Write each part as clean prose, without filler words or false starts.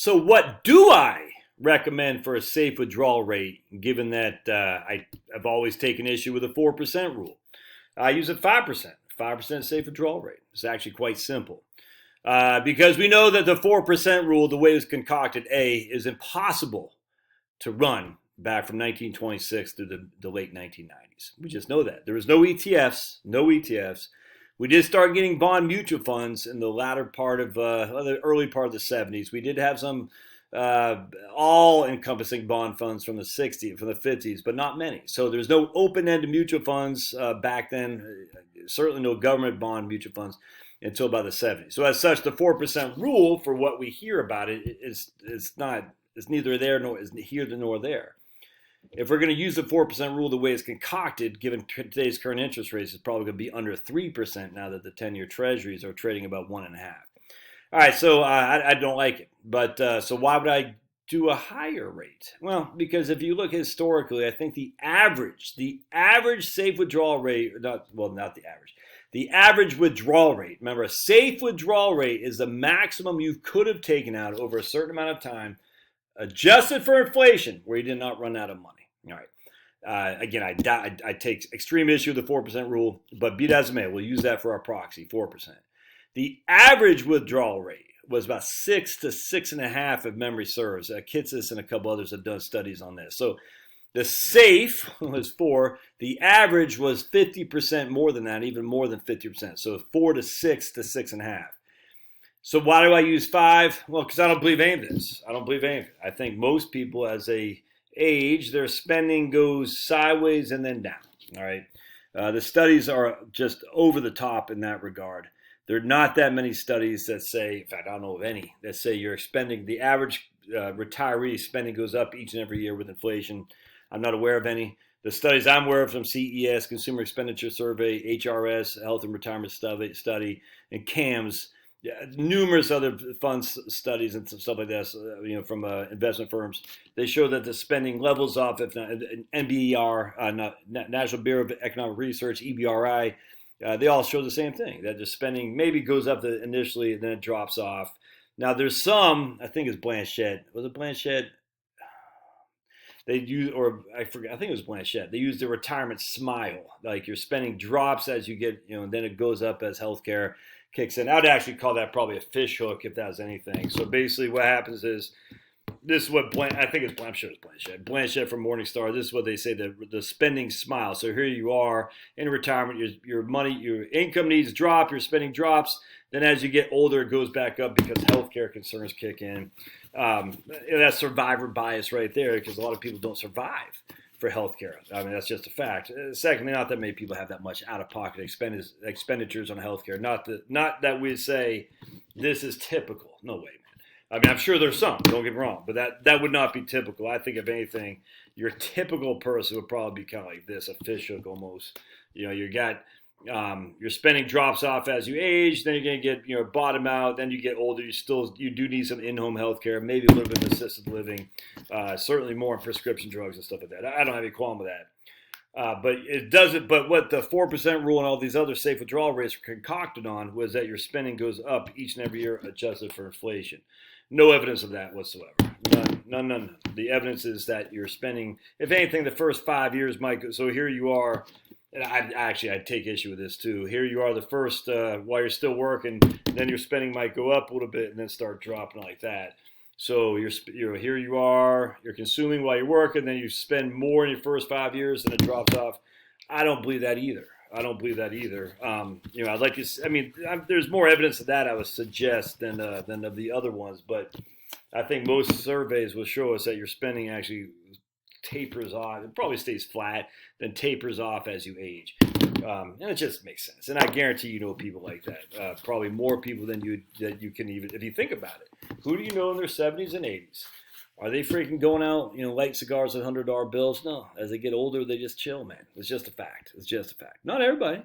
So what do I recommend for a safe withdrawal rate, given that I've always taken issue with the 4% rule? I use a 5%. 5% safe withdrawal rate. It's actually quite simple. Because we know that the 4% rule, the way it was concocted, is impossible to run back from 1926 to the late 1990s. We just know that. There was no ETFs, We did start getting bond mutual funds in the latter part of the early part of the 70s. We did have some all-encompassing bond funds from the 60s, from the 50s, but not many. So there's no open-ended mutual funds back then. Certainly no government bond mutual funds until about the 70s. So as such, the 4% rule, for what we hear about it, is neither there nor is here nor there. If we're going to use the 4% rule the way it's concocted, given today's current interest rates, it's probably going to be under 3% now that the 10-year treasuries are trading about 1.5%. All right, so I don't like it. But so why would I do a higher rate? Well, because if you look historically, I think the average safe withdrawal rate, not the average, the average withdrawal rate. Remember, a safe withdrawal rate is the maximum you could have taken out over a certain amount of time, adjusted for inflation, where you did not run out of money. All right. Again, I take extreme issue with the 4% rule, but be that as it may, we'll use that for our proxy, 4%. The average withdrawal rate was about 6 to 6.5, if memory serves. Kitsis and a couple others have done studies on this. So the safe was 4. The average was 50% more than that, even more than 50%. So 4 to 6 to 6.5. So why do I use 5? Well, because I don't believe any of this. I think most people, as they age, their spending goes sideways and then down. All right. The studies are just over the top in that regard. There are not that many studies that say, in fact, I don't know of any, that say you're spending, the average retiree spending goes up each and every year with inflation. I'm not aware of any. The studies I'm aware of from CES, Consumer Expenditure Survey, HRS, Health and Retirement Study, and CAMS, numerous other fund studies and stuff like this, from investment firms. They show that the spending levels off, if not NBER, National Bureau of Economic Research, EBRI, they all show the same thing, that the spending maybe goes up initially and then it drops off. Now there's some, I think it's Blanchett. Was it Blanchett? They use, or I forget, I think it was Blanchett. They use the retirement smile, like your spending drops as you get, and then it goes up as healthcare kicks in. I'd actually call that probably a fish hook if that was anything. So basically what happens is, this is what I think it's Blanchett from Morningstar. This is what they say, the spending smile. So here you are in retirement, your money, your income needs drop, your spending drops. Then as you get older, it goes back up because healthcare concerns kick in. That's survivor bias right there, because a lot of people don't survive for healthcare. I mean, that's just a fact. Secondly, not that many people have that much out-of-pocket expenditures on healthcare. Not that we say this is typical. No way. I mean, I'm sure there's some, don't get me wrong, but that would not be typical. I think, if anything, your typical person would probably be kind of like this, a fish hook almost. You got your spending drops off as you age, then you're going to get, bottom out, then you get older, you do need some in-home health care, maybe a little bit of assisted living, certainly more prescription drugs and stuff like that. I don't have any qualm with that. But it doesn't. But what the 4% rule and all these other safe withdrawal rates were concocted on was that your spending goes up each and every year, adjusted for inflation. No evidence of that whatsoever. None. The evidence is that you're spending, if anything, the first 5 years might go. So here you are, and I'd take issue with this too. Here you are the first, while you're still working, then your spending might go up a little bit and then start dropping like that. So here you are, you're consuming while you're working, then you spend more in your first 5 years, and it drops off. I don't believe that either. I'd like to. I mean, there's more evidence of that, I would suggest, than of the other ones. But I think most surveys will show us that your spending actually tapers off. It probably stays flat, then tapers off as you age, and it just makes sense. And I guarantee you know people like that. Probably more people than you can even, if you think about it. Who do you know in their 70s and 80s? Are they freaking going out, light cigars with $100 bills? No. As they get older, they just chill, man. It's just a fact. Not everybody.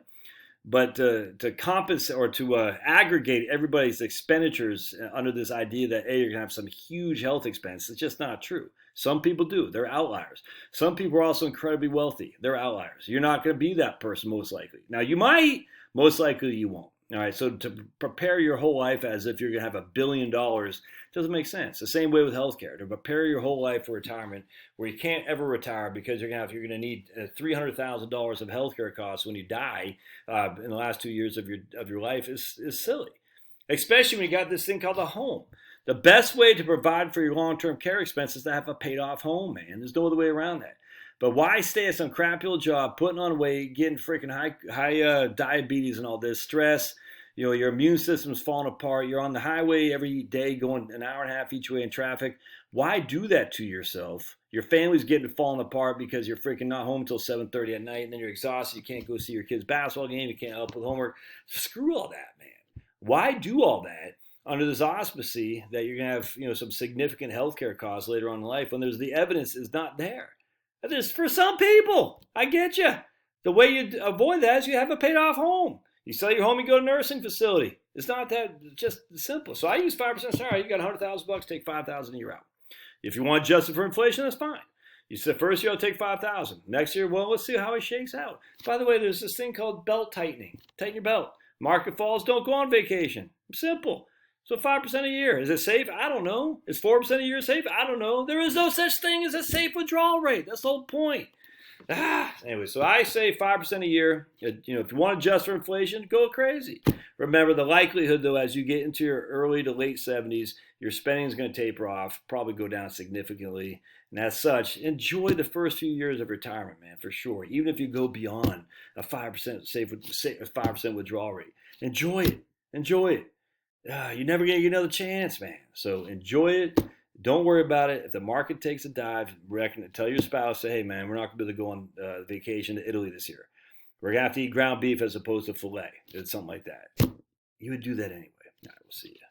But to compensate or to aggregate everybody's expenditures under this idea that, you're going to have some huge health expense, it's just not true. Some people do. They're outliers. Some people are also incredibly wealthy. They're outliers. You're not going to be that person, most likely. Now, you might. Most likely, you won't. All right, so to prepare your whole life as if you're going to have $1 billion doesn't make sense. The same way with healthcare. To prepare your whole life for retirement, where you can't ever retire because you're going to need $300,000 of healthcare costs when you die in the last 2 years of your life is silly. Especially when you got this thing called a home. The best way to provide for your long-term care expenses is to have a paid-off home, man. There's no other way around that. But why stay at some crappy old job, putting on weight, getting freaking high diabetes and all this stress? You know, your immune system's falling apart. You're on the highway every day going an hour and a half each way in traffic. Why do that to yourself? Your family's getting falling apart because you're freaking not home until 7:30 at night, and then you're exhausted. You can't go see your kid's basketball game. You can't help with homework. Screw all that, man. Why do all that under this auspice that you're going to have, you know, some significant healthcare costs later on in life when there's the evidence is not there? There's for some people. I get you. The way you avoid that is you have a paid off home. You sell your home, you go to a nursing facility. It's not that just simple. So I use 5%. Sorry, you got $100,000, take $5,000 a year out. If you want to adjust it for inflation, that's fine. You said first year I'll take $5,000. Next year, well, let's see how it shakes out. By the way, there's this thing called belt tightening. Tighten your belt. Market falls, don't go on vacation. Simple. So 5% a year. Is it safe? I don't know. Is 4% a year safe? I don't know. There is no such thing as a safe withdrawal rate. That's the whole point. Anyway, so I say 5% a year. You know, if you want to adjust for inflation, go crazy. Remember, the likelihood, though, as you get into your early to late 70s, your spending is going to taper off, probably go down significantly. And as such, enjoy the first few years of retirement, man, for sure. Even if you go beyond a 5% withdrawal rate, enjoy it. Enjoy it. You're never going to get another chance, man. So enjoy it. Don't worry about it. If the market takes a dive, tell your spouse, say, hey, man, we're not going to be able to go on vacation to Italy this year. We're going to have to eat ground beef as opposed to filet. It's something like that. You would do that anyway. All right, we'll see you.